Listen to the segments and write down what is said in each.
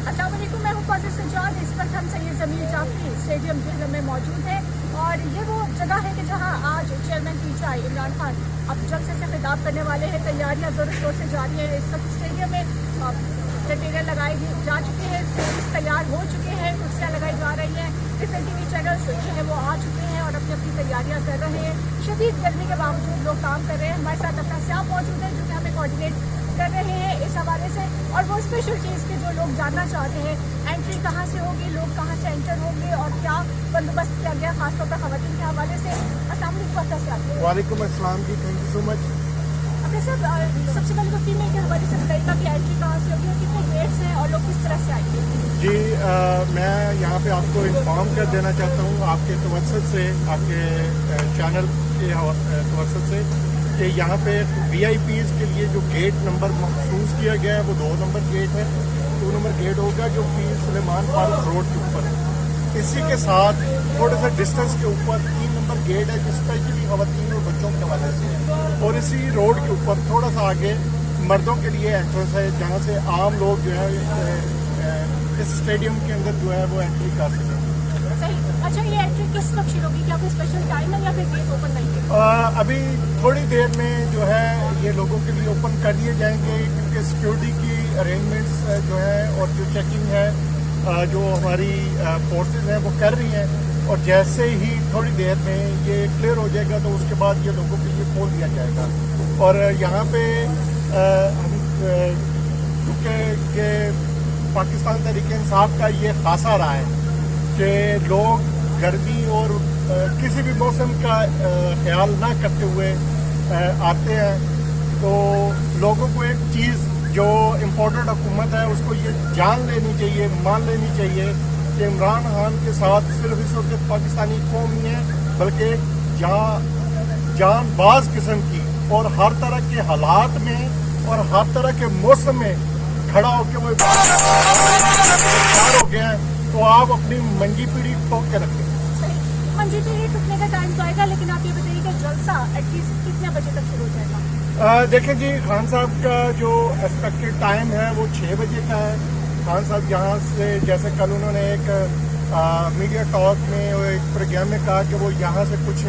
अस्सलाम वालेकुम, मैं हूँ फाजिल सज्जाद। इस वक्त हम सैयद जमील जाफरी स्टेडियम जेहलम में मौजूद हैं और ये वो जगह है कि जहाँ आज चेयरमैन पीटीआई इमरान खान अब जलसे से खिताब करने वाले हैं। तैयारियाँ जोर शोर से जारी हैं। इस वक्त स्टेडियम में कंटेनर लगाए जा चुके हैं, तैयार हो चुके हैं, कुर्सियाँ लगाई जा रही हैं। डिफरेंट टीवी चैनल्स जो है वो आ चुके हैं और अपनी अपनी तैयारियाँ कर रहे हैं। शदीद गर्मी के बावजूद लोग काम कर रहे हैं। हमारे साथ अपना स्टाफ मौजूद है जो कि हमें कोऑर्डिनेट कर रहे हैं इस हवाले से। और वो स्पेशल चीज़ के जो लोग जानना चाहते हैं, एंट्री कहाँ से होगी, लोग कहाँ से एंटर होंगे और क्या बंदोबस्त किया गया खासतौर पर खवातीन के हवाले से। अस्सलाम वालेकुम। वालेकुम अस्सलाम जी, थैंक यू सो मच। अपने सर सबसे पहले तो फीमेल के हवाले से बताइएगा कि एंट्री कहाँ से होगी और कितने गेट्स हैं और लोग किस तरह से आएंगे। जी मैं यहाँ पे आपको इन्फॉर्म कर देना चाहता हूँ आपके तवज्जुह से, आपके चैनल के तवज्जुह से कि यहाँ पे VIPs के लिए जो गेट नंबर मखसूस किया गया है वो 2 नंबर गेट है। 2 नंबर गेट होगा जो पीर सुलेमान फारूक रोड के ऊपर है। इसी के साथ थोड़े से डिस्टेंस के ऊपर 3 नंबर गेट है जो स्पेशली खवातीन और बच्चों के हवाले से है। और इसी रोड के ऊपर थोड़ा सा आगे मर्दों के लिए एंट्रेंस है जहाँ से आम लोग जो है इस स्टेडियम के अंदर जो है वो एंट्री कर सकें। सही। अच्छा, ये एंट्री किस वक्त शुरू होगी? क्या कोई स्पेशल टाइम है या फिर गेट ओपन नहीं है? अभी थोड़ी देर में जो है ये लोगों के लिए ओपन कर दिए जाएंगे क्योंकि सिक्योरिटी की अरेंजमेंट्स जो है और जो चेकिंग है जो हमारी फोर्सेस हैं वो कर रही हैं। और जैसे ही थोड़ी देर में ये क्लियर हो जाएगा तो उसके बाद ये लोगों के लिए खोल दिया जाएगा। और यहाँ पे हम क्योंकि ये पाकिस्तान तहरीक इंसाफ का ये खासा रहा है कि लोग गर्मी और किसी भी मौसम का ख्याल ना करते हुए आते हैं। तो लोगों को एक चीज़ जो इम्पोर्टेंट हुकूमत है उसको ये जान लेनी चाहिए, मान लेनी चाहिए कि इमरान खान के साथ सिर्फ इस वक्त पाकिस्तानी कौम नहीं है बल्कि जानबाज किस्म की और हर तरह के हालात में और हर तरह के मौसम में खड़ा होकर वो तैयार हो गया है। तो आप अपनी मंजी पीढ़ी ठोक के रखें। मंजी पीढ़ी टूटने का टाइम तो आएगा, लेकिन आप ये बताइए कि जलसा एटलीस्ट कितने बजे तक शुरू हो जाएगा? देखें जी, खान साहब का जो एक्सपेक्टेड टाइम है वो 6 बजे का है। खान साहब यहाँ से जैसे कल उन्होंने एक मीडिया टॉक में और एक प्रोग्राम में कहा कि वो यहाँ से कुछ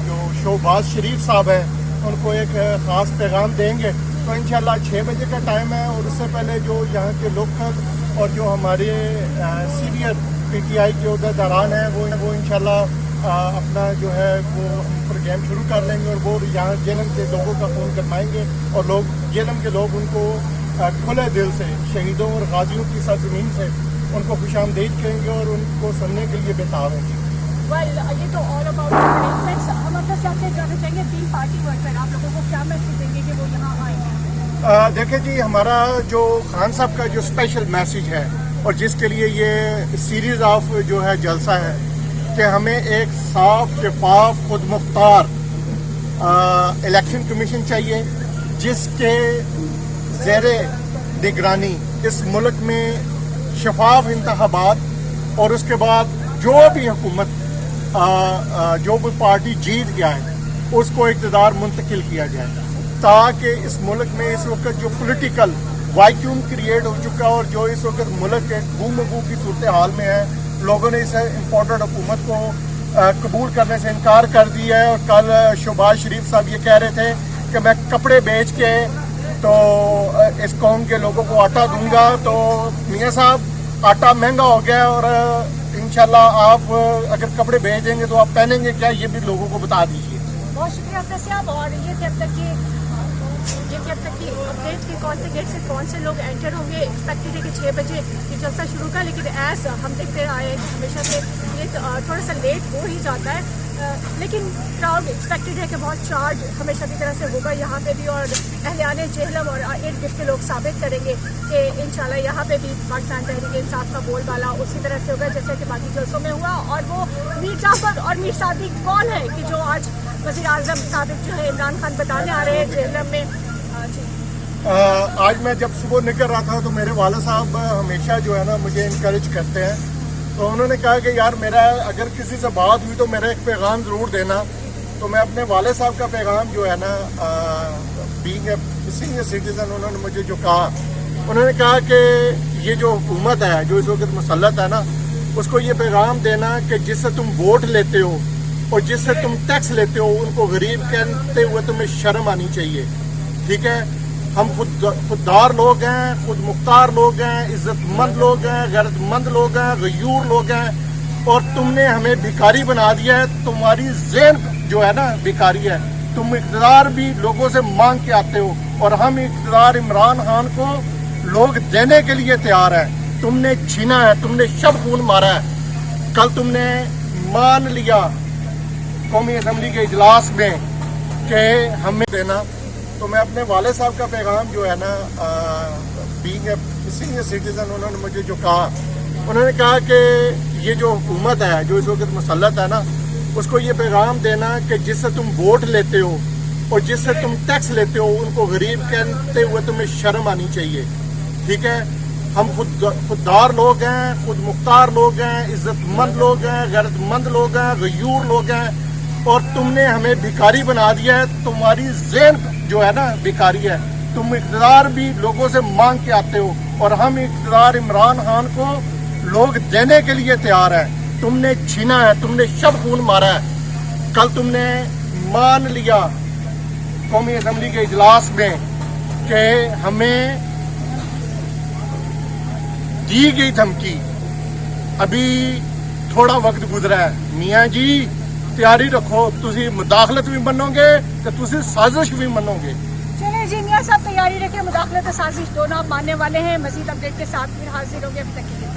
जो शोबाज शरीफ साहब हैं उनको एक ख़ास पैगाम देंगे। तो इंशाल्लाह 6 बजे का टाइम है। और उससे पहले जो यहाँ के लोकल और जो हमारे सीनियर PTI के उहदेदारान हैं वो इंशाल्लाह अपना जो है वो प्रोग्राम शुरू कर लेंगे और वो यहाँ जेलम के लोगों का फ़ोन करवाएंगे और लोग जेलम के लोग उनको खुले दिल से शहीदों और गाजियों की सरजमीन से उनको खुशामदीद करेंगे और उनको सुनने के लिए बेताब होंगे। ये तो ऑल अबाउट अरेंजमेंट्स। हम अपने साथ से जानना चाहेंगे 3 पार्टी वर्कर आप लोगों को क्या मैसेज देंगे कि वो यहाँ आएंगे? देखें जी, हमारा जो खान साहब का जो स्पेशल मैसेज है और जिसके लिए ये सीरीज़ ऑफ जो है जलसा है कि हमें एक साफ शफाफ खुद मुख्तार इलेक्शन कमीशन चाहिए जिसके ज़ेरे निगरानी इस मुल्क में शफाफ इंतखाबात और उसके बाद जो भी हुकूमत जो भी पार्टी जीत गया है उसको इक़्तिदार मुंतकिल किया जाए ताकि इस मुल्क में इस वक्त जो पॉलिटिकल वैक्यूम क्रिएट हो चुका है और जो इस वक्त मुल्क गुमगू की सूरत हाल में है, लोगों ने इस इम्पोर्टेंट हुकूमत को कबूल करने से इनकार कर दिया है। और कल शोबाज शरीफ साहब ये कह रहे थे कि मैं कपड़े बेच के तो इस कौम के लोगों को आटा दूंगा। तो मियाँ साहब, आटा महंगा हो गया और इंशाल्लाह आप अगर कपड़े बेच देंगे तो आप पहनेंगे क्या, ये भी लोगों को बता दीजिए। बहुत शुक्रिया अफसर साहब। और ये थे अब तक की अपडेट कि कौन से गेट से कौन से लोग एंटर होंगे। एक्सपेक्टेड है कि 6 बजे ये जलसा शुरू का, लेकिन एज हम देखते आए हमेशा से ये थोड़ा सा लेट हो ही जाता है। लेकिन क्राउड एक्सपेक्टेड है कि बहुत चार्ज हमेशा की तरह से होगा यहाँ पे भी। और अहलियाने जेहलम और इर्द गिर्द के लोग साबित करेंगे कि इंशाल्लाह यहाँ पे भी पाकिस्तान तहरीक इंसाफ का बोलबाला उसी तरह से होगा जैसे कि बाकी जलसों में हुआ। और वो मीर जाफर और मीर सादिक कौन है कि जो आज वज़ीर आज़म साबित जो है इमरान खान बताने आ रहे हैं जेहलम में। आज मैं जब सुबह निकल रहा था तो मेरे वाला साहब हमेशा जो है ना मुझे इनकरेज करते हैं। तो उन्होंने कहा कि यार मेरा अगर किसी से बात हुई तो मेरा एक पैगाम ज़रूर देना। तो मैं अपने वाले साहब का पैगाम जो है ना बीइंग ए सीनियर सिटीज़न उन्होंने मुझे जो कहा, उन्होंने कहा कि ये जो हुकूमत है जो इस वक्त मुसल्लत है ना, उसको ये पैगाम देना कि जिससे तुम वोट लेते हो और जिससे तुम टैक्स लेते हो उनको गरीब कहते हुए तुम्हें शर्म आनी चाहिए। ठीक है, हम खुददार लोग हैं, खुद मुख्तार लोग हैं, इज्जतमंद लोग हैं, गैरतमंद लोग हैं, गयूर लोग हैं, और तुमने हमें भिखारी बना दिया है। तुम्हारी ज़हन जो है ना भिखारी है। तुम इक़्तिदार भी लोगों से मांग के आते हो और हम इक़्तिदार इमरान खान को लोग देने के लिए तैयार है। तुमने छीना है, तुमने शब खून मारा है। कल तुमने मान लिया कौमी असम्बली के इजलास में कि हमें देना, तो मैं अपने वाले साहब का पैगाम जो है ना, बीइंग ए सीनियर सिटीजन, उन्होंने मुझे जो कहा, उन्होंने कहा कि ये जो हुकूमत है जो इस वक्त मुसल्लत है ना, उसको ये पैगाम देना कि जिससे तुम वोट लेते हो और जिससे तुम टैक्स लेते हो उनको गरीब कहते हुए तुम्हें शर्म आनी चाहिए। ठीक है, हम खुददार लोग हैं, खुद मुख्तार लोग हैं, इज्जतमंद लोग हैं, गैरतमंद लोग हैं, गयूर लोग हैं, और तुमने हमें भिखारी बना दिया है। तुम्हारी ज़हन जो है ना भिखारी है। तुम इक़्तिदार भी लोगों से मांग के आते हो और हम इक़्तिदार इमरान खान को लोग देने के लिए तैयार है। तुमने छीना है, तुमने शब खून मारा है। कल तुमने मान लिया कौमी असम्बली के इजलास में कि हमें दी गई धमकी, अभी थोड़ा वक्त गुजरा है। मियाँ जी तैयारी रखो, तुसी मुदाखलत भी मनोगे तो तुसी साजिश भी मनोगे। चलिए जी मियाँ साहब तैयारी रखें, मुदाखलत साजिश दोनों आप मानने वाले हैं। मजीद अपडेट के साथ फिर हाजिर होंगे, अभी तक के लिए।